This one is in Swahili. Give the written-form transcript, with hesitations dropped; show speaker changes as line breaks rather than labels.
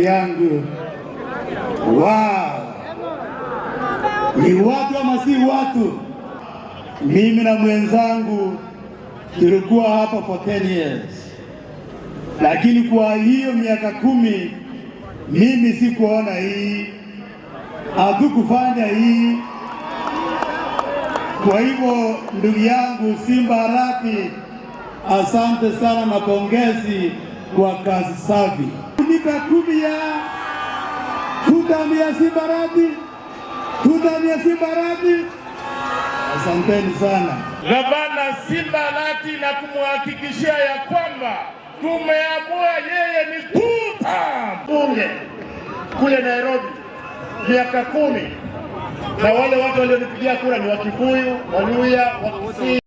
yangu ni watu ama si watu? Mimi na mwenzangu tulikuwa hapa for 10 years, lakini kwa hiyo miaka 10 mimi sikuona hii, hatukufanya hii. Kwa hivyo ndugu yangu Simba Arati, asante sana na pongezi kwa kazi safi. Miaka 10 ya tutamia Simba Arati, tutamia Simba Arati. Asanteni sana
Gavana Simba Arati, na kumhakikishia ya kwamba tumeamua yeye ni bunge kule Nairobi miaka 10, na wale watu walionipigia kura ni Wakikuyu, Waluhya, Wakisii.